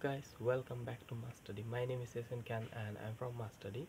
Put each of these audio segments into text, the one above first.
guys, welcome back to Mastudy. My name is Esen Khan and I'm from Mastudy.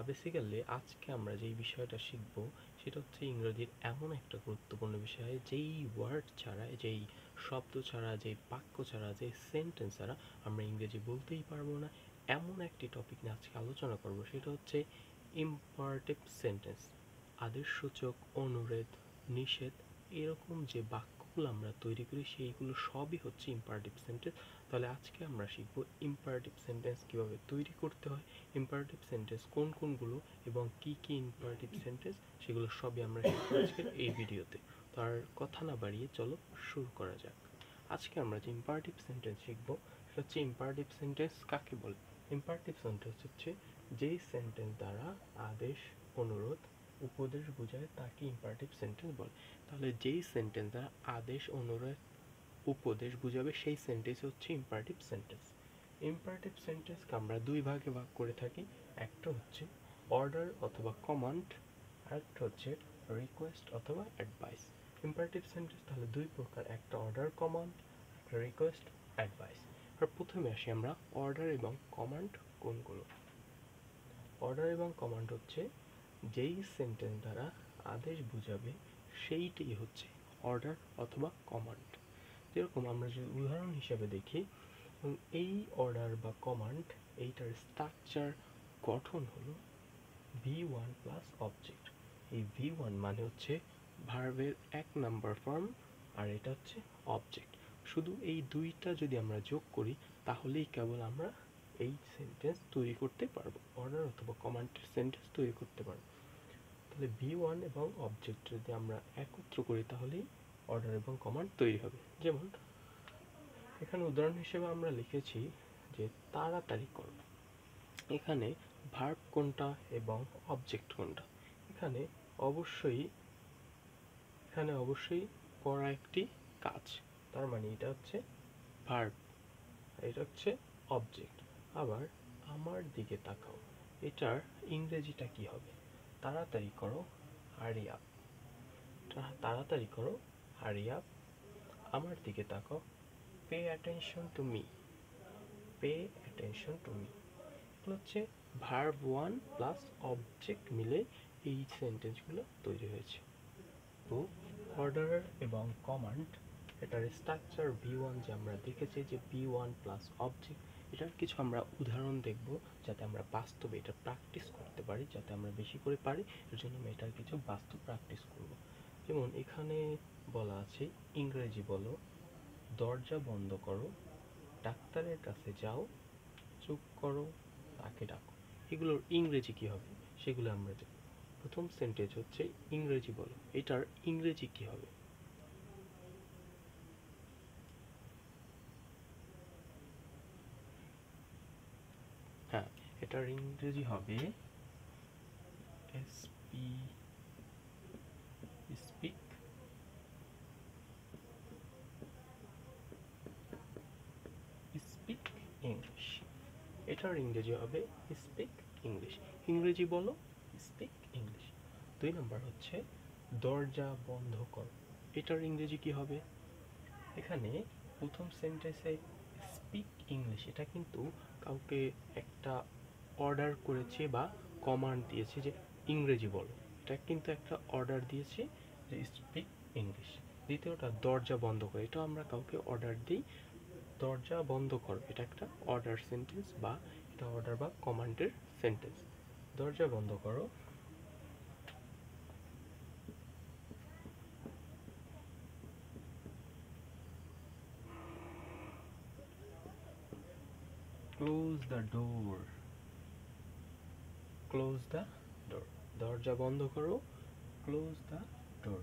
Basically আজকে আমরা যেই বিষয়টা শিখব সেটা হচ্ছে ইংরেজির এমন একটা গুরুত্বপূর্ণ বিষয় যেই ওয়ার্ড ছাড়া, যেই শব্দ ছাড়া, যেই বাক্য ছাড়া, যেই সেন্টেন্স ছাড়া আমরা ইংরেজি বলতেই পারবো না। এমন একটি টপিক নিয়ে আজকে আলোচনা করব, সেটা হচ্ছে ইম্পারেটিভ সেন্টেন্স। আদেশসূচক, অনুরোধ, নিষেধ, এরকম যে বাক্যগুলো আমরা তৈরি করি সেইগুলো সবই হচ্ছে ইম্পারেটিভ সেন্টেন্স। তাহলে আজকে আমরা শিখব ইম্পারেটিভ সেন্টেন্স কীভাবে তৈরি করতে হয়, ইম্পারেটিভ সেন্টেন্স কোন কোনগুলো এবং কি কি ইম্পারেটিভ সেন্টেন্স, সেগুলো সবই আমরা শিখব আজকের এই ভিডিওতে। তো আর কথা না বাড়িয়ে চলো শুরু করা যাক। আজকে আমরা যে ইম্পারেটিভ সেন্টেন্স শিখব সেটা হচ্ছে ইম্পারেটিভ সেন্টেন্স কাকে বলে। ইম্পারেটিভ সেন্টেন্স হচ্ছে যেই সেন্টেন্স দ্বারা আদেশ, অনুরোধ, উপদেশ বোঝায় তাকে ইম্পারেটিভ সেন্টেন্স বলে। তাহলে যেই সেন্টেন্স দ্বারা আদেশ, অনুরোধ, উপদেশ বুঝাবে সেই সেন্টেন্স হচ্ছে ইম্পারেটিভ সেন্টেন্স। ইম্পারেটিভ সেন্টেন্সকে আমরা দুই ভাগে ভাগ করে থাকি। একটা হচ্ছে অর্ডার অথবা কমান্ড, আর একটা হচ্ছে রিকোয়েস্ট অথবা অ্যাডভাইস। ইম্পারেটিভ সেন্টেন্স তাহলে দুই প্রকার, একটা অর্ডার কমান্ড, একটা রিকোয়েস্ট অ্যাডভাইস। আর প্রথমে আসি আমরা অর্ডার এবং কমান্ড কোনগুলো। অর্ডার এবং কমান্ড হচ্ছে যেই সেন্টেন্স দ্বারা আদেশ বুঝাবে সেইটাই হচ্ছে অর্ডার অথবা কমান্ড। যেরকম আমরা যদি উদাহরণ হিসেবে দেখি, এই অর্ডার বা কমান্ড, এইটার স্ট্রাকচার গঠন হলো V1 প্লাস অবজেক্ট। এই V1 মানে হচ্ছে ভার্বের 1 নাম্বার ফর্ম, আর এটা হচ্ছে অবজেক্ট। শুধু এই দুইটা যদি আমরা যোগ করি তাহলেই কেবল আমরা এই সেন্টেন্স তৈরি করতে পারবো, অর্ডার অথবা কমান্ডের সেন্টেন্স তৈরি করতে পারবো। তাহলে V1 এবং অবজেক্ট যদি আমরা একত্র করি তাহলেই অর্ডার এবং কমান্ড তৈরি হবে। যেমন এখানে উদাহরণ হিসেবে আমরা লিখেছি যে তাড়াতাড়ি করো। এখানে ভার্ব কোনটা এবং অবজেক্ট কোনটা? এখানে অবশ্যই করা একটি কাজ, তার মানে এটা হচ্ছে ভার্ব, এটা হচ্ছে অবজেক্ট। আবার আমার দিকে তাকাও, এটার ইংরেজিটা কি হবে? তাড়াতাড়ি করো, হারি আপ। তাড়াতাড়ি করো, হারি আপ। আমার দিকে তাকাও, pay attention to me. Pay attention to me. এগুলো হচ্ছে ভার্ব ওয়ান প্লাস অবজেক্ট মিলে এই সেন্টেন্সগুলো তৈরি হয়েছে। তো অর্ডার এবং কমান্ড, এটার স্ট্রাকচার V1 যে আমরা দেখেছি যে V1 প্লাস অবজেক্ট, এটার কিছু আমরা উদাহরণ দেখব যাতে আমরা বাস্তবে এটা প্র্যাকটিস করতে পারি, যাতে আমরা বেশি করে পারি। এর জন্য আমি এটার কিছু বাস্তব প্র্যাকটিস করব। যেমন এখানে বলা আছে ইংরেজি বলো, দরজা বন্ধ করো, ডাক্তারের কাছে যাও, চুপ করো, তাকে ডাকো। এগুলোর ইংরেজি কি হবে সেগুলো আমরা দেখব। প্রথম সেন্টেন্স হচ্ছে ইংরেজি বলো, এটার ইংরেজি কি হবে? হ্যাঁ, এটার ইংরেজি হবে স্পিক স্পিক ইংলিশ। এটার ইংরেজি হবে স্পিক ইংলিশ। ইংরেজি বলো, স্পিক ইংলিশ। 2 নম্বর হচ্ছে দরজা বন্ধ করো। এটার ইংরেজি কি হবে? এখানে প্রথম সেন্টেন্সে স্পিক ইংলিশ, এটা কিন্তু কাউকে একটা অর্ডার করেছে বা কমান্ড দিয়েছে যে ইংরেজি বলো, এটা কিন্তু একটা অর্ডার দিয়েছে যে স্পিক ইংলিশ। দ্বিতীয়টা দরজা বন্ধ করো, এটা আমরা কাউকে অর্ডার দিই, দরজা বন্ধ করো, এটা একটা অর্ডার সেন্টেন্স বা এটা অর্ডার বা কমান্ডের সেন্টেন্স। দরজা বন্ধ করো। Close the door. Close the door, দরজা বন্ধ করো, ক্লোজ দ্য ডোর।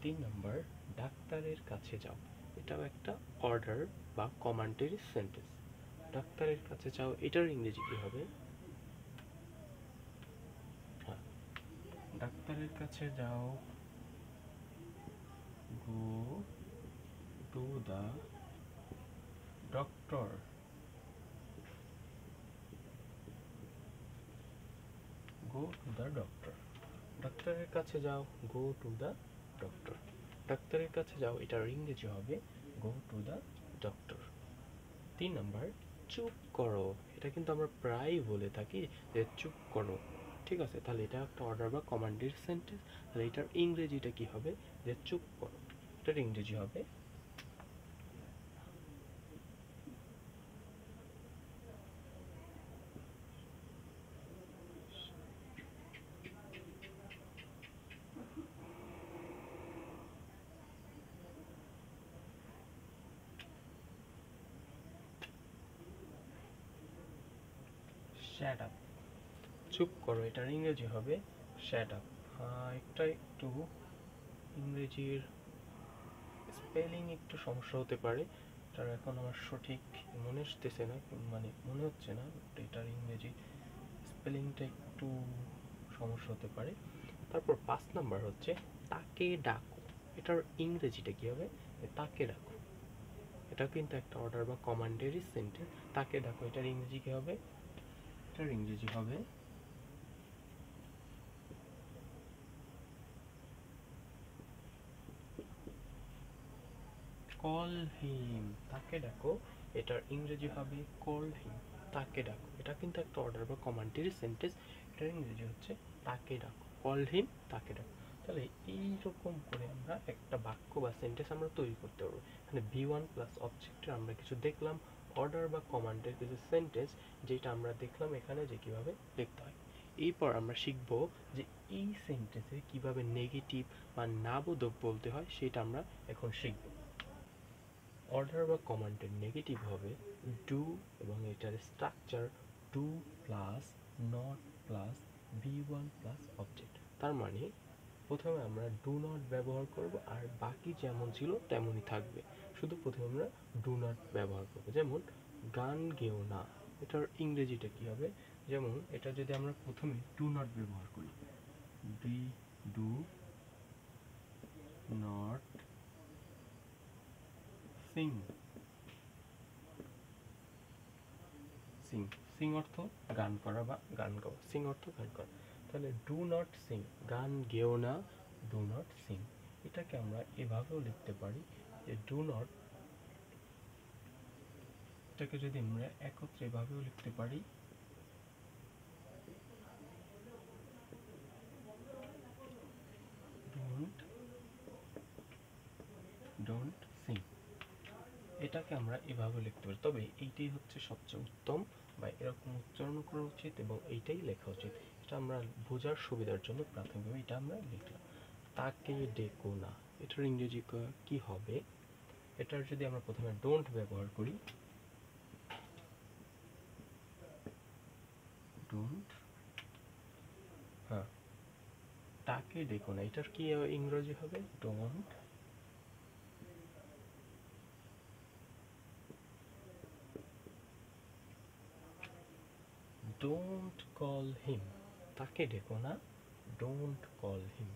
3 নম্বর ডাক্তারের কাছে যাও। এটাও একটা অর্ডার বা কমান্ডের সেন্টেন্স। ডাক্তারের কাছে যাও, এটার ইংরেজি কি হবে? হ্যাঁ, ডাক্তারের কাছে যাও, go to the doctor. Go to the doctor. ডাক্তারের কাছে যাও, গো টু দ্য ডক্টর। ডাক্তারের কাছে যাও, এটার ইংরেজি হবে go to the doctor. 3 number, চুপ করো। এটা কিন্তু আমরা প্রায়ই বলে থাকি যে চুপ করো, ঠিক আছে? তাহলে এটা একটা অর্ডার বা কমান্ডের সেন্টেন্স। তাহলে এটার ইংরেজিটা কি হবে? যে চুপ করো। এটার ইংরেজি হবে শ্যাট আপ। চুপ করো, এটার ইংরেজি হবে শ্যাট আপ। এটা একটু ইংরেজির স্পেলিং একটু সমস্যা হতে পারে, এটার এখন আমার সঠিক মনে আসতেছে না, মানে মনে হচ্ছে না। এটার ইংরেজি স্পেলিংটা একটু সমস্যা হতে পারে। তারপর 5 নাম্বার হচ্ছে তাকে ডাকো। এটার ইংরেজিটা কি হবে? তাকে ডাকো। এটা কিন্তু একটা অর্ডার বা কমান্ডেরই সেন্টেন্স। তাকে ডাকো, এটার ইংরেজি কি হবে? এটার ইংরেজি হবে কল হিম। তাকে ডাকো, এটার ইংরেজি হবে কল হিম। তাকে ডাকো, এটা কিন্তু একটা অর্ডার বা কমান্ডেরই সেন্টেন্স। এটার ইংরেজি হচ্ছে তাকে ডাকো, কল হিম, তাকে ডাকো। তাহলে এইরকম করে আমরা একটা বাক্য বা সেন্টেন্স আমরা তৈরি করতে পারবো। এখানে B1 প্লাস অবজেক্টের আমরা কিছু দেখলাম, অর্ডার বা কমান্ডের কিছু সেন্টেন্স যেটা আমরা দেখলাম এখানে যে কিভাবে লিখতে হয়। এরপর আমরা শিখব যে এই সেন্টেন্সে কিভাবে নেগেটিভ বা নাবোধক বলতে হয়, সেটা আমরা এখন শিখব। অর্ডার বা কমান্ডের নেগেটিভ হবে ডু এবং এটার structure do plus not plus B1 plus object. তার মানে প্রথমে আমরা ডু নট ব্যবহার করব, আর বাকি যেমন ছিল তেমনই থাকবে, শুধু প্রথমে আমরা ডু নট ব্যবহার করব। যেমন গান গেও না, এটার ইংরেজিটা কি হবে? যেমন এটা যদি আমরা প্রথমে ডু নট ব্যবহার করি, D do not sing. Singh, Singh অর্থ গান করা বা গান গাওয়া, সিং অর্থ গান করা। তাহলে ডু নট সিং, গান গেও না, ডু নট সিং। এটাকে আমরা এভাবেও লিখতে পারি যে ডু নট, এটাকে যদি আমরা একত্রে এভাবেও লিখতে পারি ডোন্ট ডোন্ট সিং। এটাকে আমরা এভাবে লিখতে পারি, তবে এইটাই হচ্ছে সবচেয়ে উত্তম বা এরকম উচ্চারণ করা উচিত এবং এইটাই লেখা উচিত। এটা আমরা বোঝার সুবিধার জন্য প্রাথমিকভাবে এটা আমরা লিখলাম। তাকে ডেকো না, এটার ইংরেজি কি হবে? এটার যদি আমরা প্রথমে ডোন্ট ব্যবহার করি, ডোন্ট, হ্যাঁ, তাকে ডেকো না, এটার কি ইংরেজি হবে? Don't don't call him. তাকে ডেকো না, ডোন্ট কল হিম।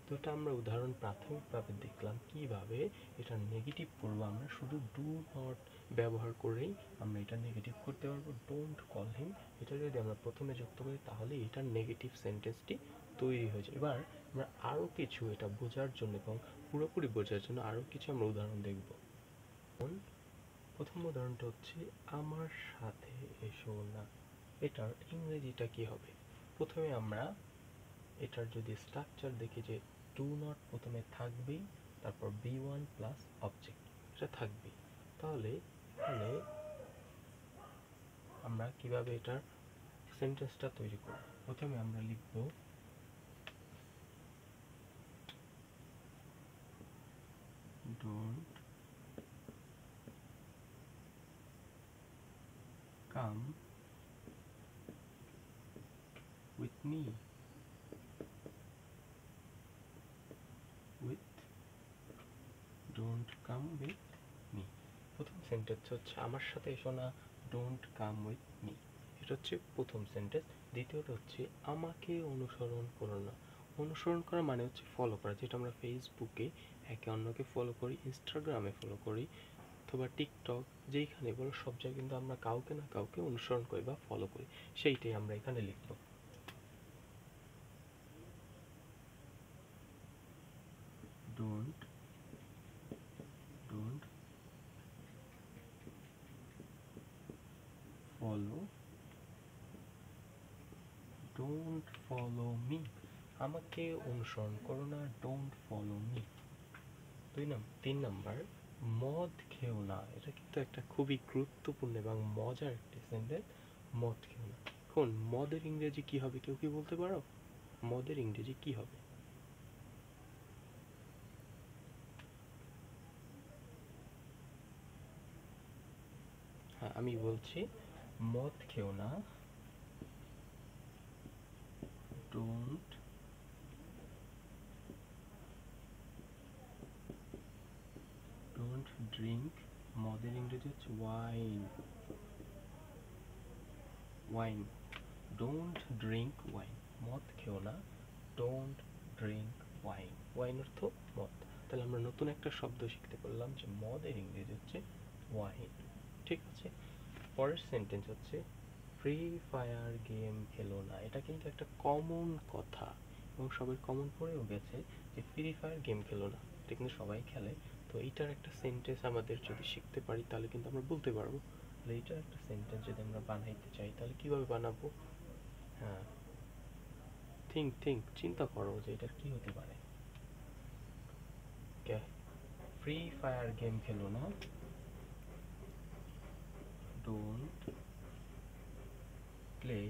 তো এটা আমরা উদাহরণ প্রাথমিকভাবে দেখলাম কিভাবে এটা নেগেটিভ করবো। আমরা শুধু ডু নট ব্যবহার করেই আমরা এটা নেগেটিভ করতে পারবো। ডোন্ট কল হিম, এটা যদি আমরা প্রথমে যুক্ত করি তাহলে এটার নেগেটিভ সেন্টেন্সটি তৈরি হয়ে যায়। এবার আমরা আরও কিছু এটা বোঝার জন্য এবং পুরোপুরি বোঝার জন্য আরও কিছু আমরা উদাহরণ দেখব। প্রথম উদাহরণটা হচ্ছে আমার সাথে এসো না। এটার ইংরেজিটা কি হবে? প্রথমে আমরা এটার যদি স্ট্রাকচার দেখি যে ডু নট প্রথমে থাকবেই, তারপর B1 প্লাস অবজেক্ট, এটা থাকবেই। তাহলে এখানে আমরা কিভাবে এটার সেন্টেন্সটা তৈরি করব? প্রথমে আমরা লিখব don't come with me, with don't come with me. প্রথম সেন্টেন্স হচ্ছে আমার সাথে এসো না, ডোন্ট কাম উইথ মি, এটা হচ্ছে প্রথম সেন্টেন্স। দ্বিতীয়টা হচ্ছে আমাকে অনুসরণ করো না। অনুসরণ করা মানে হচ্ছে ফলো করা, যেটা আমরা ফেসবুকে একে অন্যকে ফলো করি, ইনস্টাগ্রামে ফলো করি, অথবা টিকটক, যেইখানে বলো সব জায়গায় কিন্তু আমরা কাউকে না কাউকে অনুসরণ করি বা ফলো করি, সেইটাই আমরা এখানে লিখব। Don't don't follow, don't follow me, আমাকে অনুসরণ করো না, ডোন্ট ফলো মি। 3 নাম্বার, মদ খেও না, এটা কিন্তু একটা খুবই গুরুত্বপূর্ণ এবং মজার একটি সেন্টেন্স। মদ খেও না। এখন মদের ইংরেজি কি হবে, কেউ কি বলতে পারো? মদের ইংরেজি কি হবে? হ্যাঁ, আমি বলছি, মদ খেও না, ডোন্ট ডোন্ট ড্রিঙ্ক, মদের ইংরেজি হচ্ছে wine, wine, don't drink wine, মদ খেও না, ডোন্ট ড্রিঙ্ক ওয়াইন, ওয়াইন অর্থ মদ। তাহলে আমরা নতুন একটা শব্দ শিখতে পারলাম যে মদের ইংরেজি হচ্ছে ওয়াইন। ঠিক আছে, পরের সেন্টেন্স হচ্ছে ফ্রি ফায়ার গেম খেলো না। এটা কিন্তু একটা কমন কথা এবং সবাই কমন পড়েও গেছে যে ফ্রি ফায়ার গেম খেলো না, এটা কিন্তু সবাই খেলে। তো এইটার একটা সেন্টেন্স আমাদের যদি শিখতে পারি তাহলে কিন্তু আমরা বলতে পারবো। তাহলে এইটার একটা সেন্টেন্স যদি আমরা বানাইতে চাই তাহলে কিভাবে বানাবো? হ্যাঁ, থিঙ্ক, চিন্তা করো যে এটা কি হতে পারে। ওকে, ফ্রি ফায়ার গেম খেলো না, don't play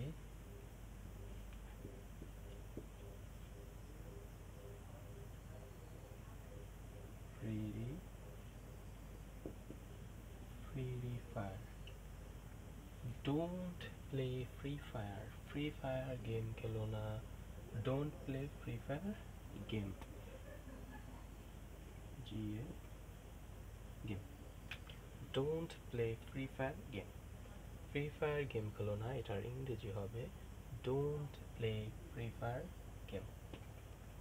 free free fire, don't play free fire, free fire game খেলো না, don't play free fire game, GA game, don't play free fire game, free fire game খেলো না, এটার ইংরেজি হবে don't play free fire game.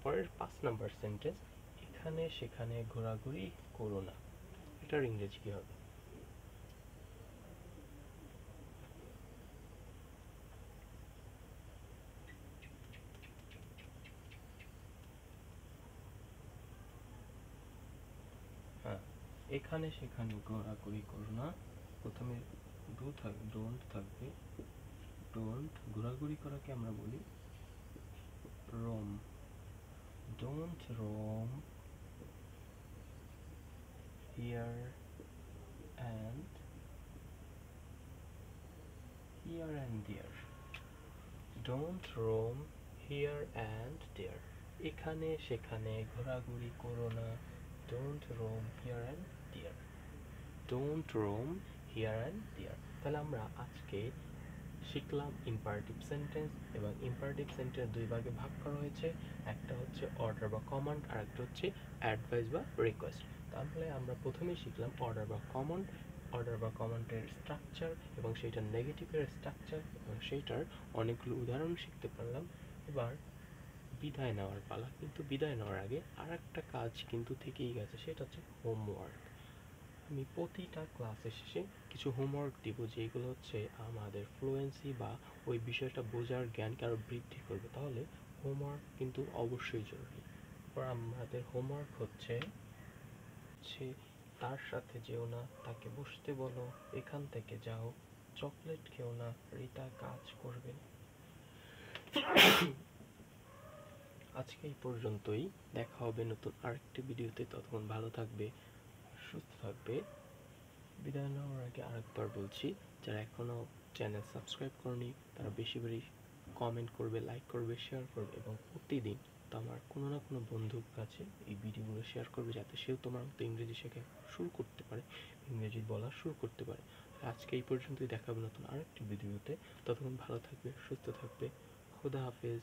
পরের 5 number sentence, এখানে সেখানে ঘোরাঘুরি করো না, এটার ইংরেজি কি হবে? হ্যাঁ, এখানে সেখানে ঘোরাঘুরি করো না, প্রথমে ডোন্ট থাকবে, ডোন্ট, ঘোরাঘুরি করাকে আমরা বলি roam, don't roam here and there, don't roam here and there, এখানে সেখানে ঘোরাঘুরি করো না, don't roam here and there, don't roam here and there. তাহলে আমরা আজকে শিখলাম ইম্পারেটিভ সেন্টেন্স, এবং ইম্পারেটিভ সেন্টেন্স দুই ভাগে ভাগ করা হয়েছে, একটা হচ্ছে অর্ডার বা কমান্ড, আর একটা হচ্ছে অ্যাডভাইস বা রিকোয়েস্ট। তাহলে আমরা প্রথমেই শিখলাম অর্ডার বা কমান্ড, অর্ডার বা কমান্ডের স্ট্রাকচার এবং সেইটার নেগেটিভের স্ট্রাকচার, এবং সেইটার অনেকগুলো উদাহরণ শিখতে পারলাম। এবার বিদায় নেওয়ার পালা, কিন্তু বিদায় নেওয়ার আগে আর একটা কাজ কিন্তু থেকেই গেছে, সেটা হচ্ছে হোমওয়ার্ক। আমি প্রতিটা ক্লাসের শেষে কিছু হোমওয়ার্ক দিব, যেগুলো হচ্ছে আমাদের ফ্লুয়েন্সি বা ওই বিষয়টা বোঝার জ্ঞানকে আরও বৃদ্ধি করবে। তাহলে হোমওয়ার্ক কিন্তু অবশ্যই জরুরি। এরপর আমাদের হোমওয়ার্ক হচ্ছে তার সাথে যেও না, তাকে বসতে বলো, এখান থেকে যাও, চকলেট খেও না, রিতা কাজ করবে। আজকে এই পর্যন্তই, দেখা হবে নতুন আরেকটি ভিডিওতে। ততক্ষণ ভালো থাকবে, সুস্থ থাকবে। বিদায় নেওয়ার আগে আরেকবার বলছি, যারা এখনও চ্যানেল সাবস্ক্রাইব করনি তারা বেশি বেশি কমেন্ট করবে, লাইক করবে, শেয়ার করবে, এবং প্রতিদিন তো আমার কোনো না কোনো বন্ধুর কাছে এই ভিডিওগুলো শেয়ার করবে, যাতে সেও তোমার মতো ইংরেজি শেখা শুরু করতে পারে, ইংরেজি বলা শুরু করতে পারে। আজকে এই পর্যন্তই, দেখা হবে নতুন আরেকটি ভিডিওতে। ততক্ষণ ভালো থাকবে, সুস্থ থাকবে, খোদা হাফেজ।